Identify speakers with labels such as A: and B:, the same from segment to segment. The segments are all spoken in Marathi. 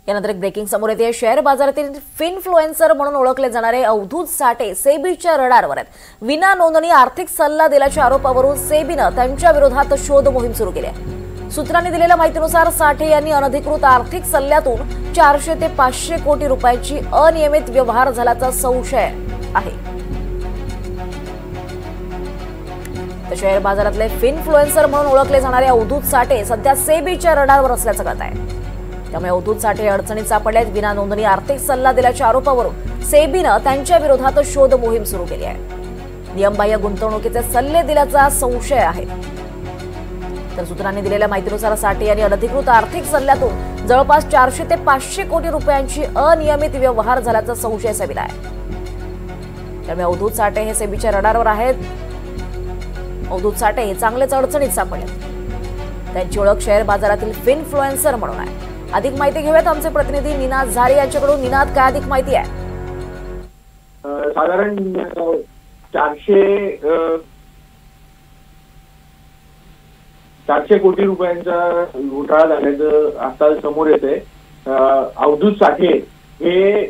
A: यानंतर एक ब्रेकिंग समोर येते। शेअर बाजारातील फिनफ्लुएन्सर म्हणून ओळखले जाणारे अवधूत साठे सेबीच्या रडारवर आहेत। विना नोंदणी आर्थिक सल्ला दिल्याच्या आरोपावरून सेबीने त्यांच्या विरोधात शोध मोहीम सुरू केली आहे। सूत्रांनी दिलेल्या माहितीनुसार साठे यांनी अनधिकृत आर्थिक सल्ल्यातून 400 ते 500 कोटी रुपयांची अनियमित व्यवहार झाल्याचा संशय आहे। शेअर बाजारातले फिनफ्लुएन्सर म्हणून ओळखले जाणारे अवधूत साठे सध्या सेबीच्या रडारवर असल्याचं कळत आहे। त्यामुळे अवधूत साठे अडचणीत सापडले आहेत। विना नोंदणी आर्थिक सल्ला दिल्याच्या आरोपावरून सेबीने त्यांच्या विरोधात शोध मोहीम सुरू केली आहे। नियमबाह्य गुंतवणुकीचे सल्ले दिल्याचा संशय आहे। तर सूत्रांनी दिलेल्या माहितीनुसार साठे यांनी अनधिकृत आर्थिक सल्ल्यातून जवळपास 400 ते 500 कोटी रुपयांची अनियमित व्यवहार झाल्याचा संशय सेबीला आहे। त्यामुळे अवधूत साठे हे सेबीच्या रडारवर आहेत। अवधूत साठे हे चांगलेच अडचणीत सापडले। त्यांची ओळख शेअर बाजारातील फिनफ्लुएन्सर म्हणून आहे। अधिक माहिती घेऊयात आमचे प्रतिनिधी निनाद झारे यांच्याकडून। निनाद, काय अधिक माहिती आहे?
B: साधारण 400 कोटी रुपयांचा घोटाळा झाल्याचं आता समोर येतंय। अवधूत साठे हे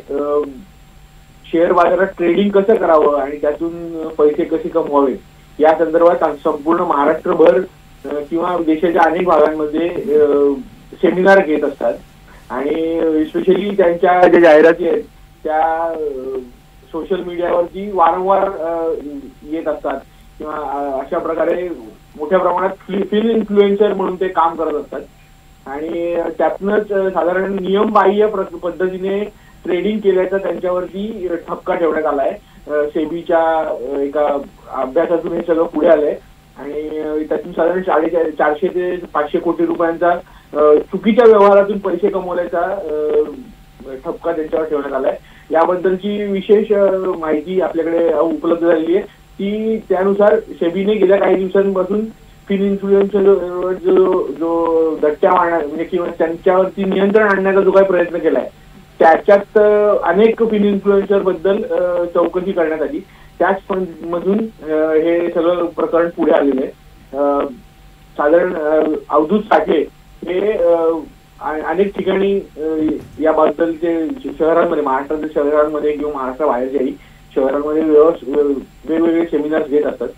B: शेअर बाजारात ट्रेडिंग कसं करावं आणि त्यातून पैसे कसे कमवावे या संदर्भात संपूर्ण महाराष्ट्रभर किंवा देशाच्या अनेक भागांमध्ये सेमिनार घेत असतात आणि स्पेशली त्यांच्या ज्या जाहिराती आहेत त्या सोशल मीडियावरती वारंवार येत असतात किंवा अशा प्रकारे मोठ्या प्रमाणात फिन इन्फ्लुएन्सर म्हणून ते काम करत असतात आणि त्यातूनच साधारण नियमबाह्य पद्धतीने ट्रेडिंग केल्याचा त्यांच्यावरती ठपका ठेवण्यात आलाय। सेबीच्या एका अभ्यासातून हे सगळं पुढे आलंय आणि त्यातून साधारण 450 ते 500 कोटी रुपयांचा चुकीच्या व्यवहारातून पैसे कमवल्याचा ठपका त्यांच्यावर ठेवण्यात आलाय। याबद्दलची विशेष माहिती आपल्याकडे उपलब्ध झालेली आहे ती त्यानुसार सेबीने गेल्या काही दिवसांपासून फिन इन्फ्लुएन्सर जो धट्ट्या मारण्याचा म्हणजे किंवा त्यांच्यावरती नियंत्रण आणण्याचा जो काही प्रयत्न केलाय त्याच्यात अनेक फिन इन्फ्लुएन्सर बद्दल चौकशी करण्यात आली। त्याच मधून हे सगळं प्रकरण पुढे आलेलं आहे। साधारण अवधूत साठे हे अनेक ठिकाणी याबद्दलचे शहरांमध्ये महाराष्ट्रातील शहरांमध्ये किंवा महाराष्ट्राबाहेरच्याही शहरांमध्ये वेगवेगळे सेमिनार्स घेत असतात।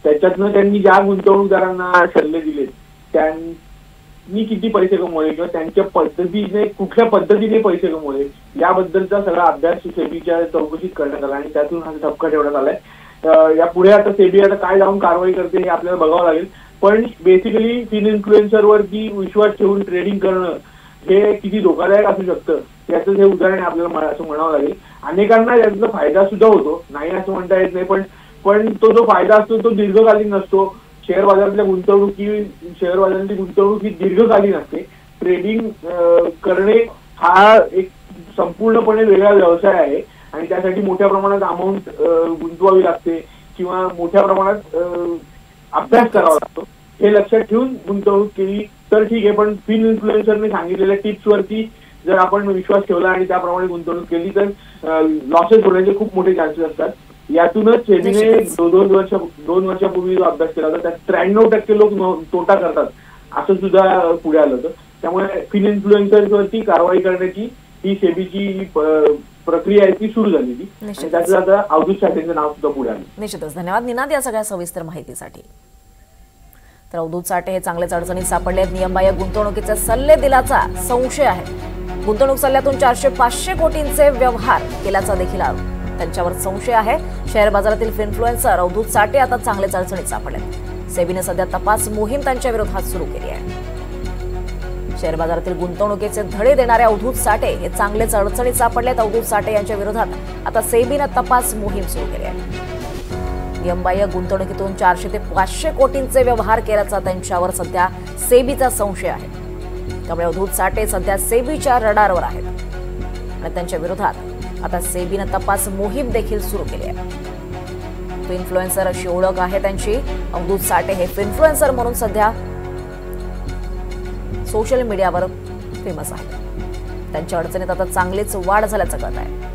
B: त्याच्यातनं त्यांनी ज्या गुंतवणूकदारांना सल्ले दिले त्यांनी किती पैसे कमवले किंवा त्यांच्या पद्धतीने कुठल्या पद्धतीने पैसे कमवले याबद्दलचा सगळा अभ्यास सेबीच्या चौकशीत करण्यात आला आणि त्यातून हा ठपका ठेवण्यात आलाय। यापुढे आता सेबी आता काय जाऊन कारवाई करते हे आपल्याला बघावं लागेल, पण बेसिकली फिन इन्फ्लुएन्सर वरती विश्वास ठेवून ट्रेडिंग करणं हे किती धोकादायक असू शकतं याचं हे उदाहरण आपल्याला असं म्हणावं लागेल। अनेकांना याचा फायदा सुद्धा होतो, नाही असं म्हणता येत नाही, पण तो जो फायदा असतो तो दीर्घकालीन नसतो। शेअर बाजारातली गुंतवणूक ही दीर्घकालीन असते। ट्रेडिंग करणे हा एक संपूर्णपणे वेगळा व्यवसाय आहे आणि त्यासाठी मोठ्या प्रमाणात अमाऊंट गुंतवावी लागते किंवा मोठ्या प्रमाणात अभ्यास करावा लागतो। हे लक्षात ठेवून गुंतवणूक केली तर ठीक आहे, पण फिन इन्फ्लुएन्सरने सांगितलेल्या टिप्स वरती जर आपण विश्वास ठेवला आणि त्याप्रमाणे गुंतवणूक केली तर लॉसेस होण्याचे खूप मोठे चान्सेस असतात। यातूनच सेबीने 2 वर्षापूर्वी जो अभ्यास केला होता त्यात 93% लोक तोटा करतात असं सुद्धा पुढे आलं होतं। त्यामुळे फिन इन्फ्लुएन्सरवरती कारवाई करण्याची ही सेबीची प्रक्रिया आहे ती सुरू झालेली आणि त्याचं आता अवधूत साठेंचं नाव सुद्धा पुढे आलं।
A: निश्चितच धन्यवाद निनाद या सगळ्या सविस्तर माहितीसाठी। तर अवधूत साठे हे चांगलेच अडचणीत सापडले आहेत। नियमबाह्य गुंतवणुकीचे सल्ले दिल्याचा संशय आहे। गुंतवणूक सल्ल्यातून 400-500 कोटींचे व्यवहार केल्याचा देखील आरोप त्यांच्यावर संशय आहे। शेअर बाजारातील फिनफ्लुएन्सर अवधूत साठे आता चांगलेच अडचणीत सापडलेत। सेबीने सध्या तपास मोहीम त्यांच्या विरोधात सुरू केली आहे। शेअर बाजारातील गुंतवणुकीचे धडे देणारे अवधूत साठे हे चांगलेच अडचणीत सापडलेत। अवधूत साठे यांच्या विरोधात आता सेबीने तपास मोहीम सुरू केली आहे। नियमबाह्य गुंतवणुकीतून 400 ते 500 कोटींचे व्यवहार केल्याचा त्यांच्यावर सध्या सेबीचा संशय आहे। त्यामुळे अवधूत साठे सध्या सेबीच्या रडारवर आहेत आणि त्यांच्या विरोधात आता सेबीने तपास मोहीम देखील सुरू केली आहे। फिनफ्लुएन्सर अशी ओळख आहे त्यांची। अवधूत साठे हे फिनफ्लुएन्सर म्हणून सध्या सोशल मीडियावर फेमस आहे। त्यांच्या अडचणीत आता चांगलीच वाढ झाल्याचं कळत आहे।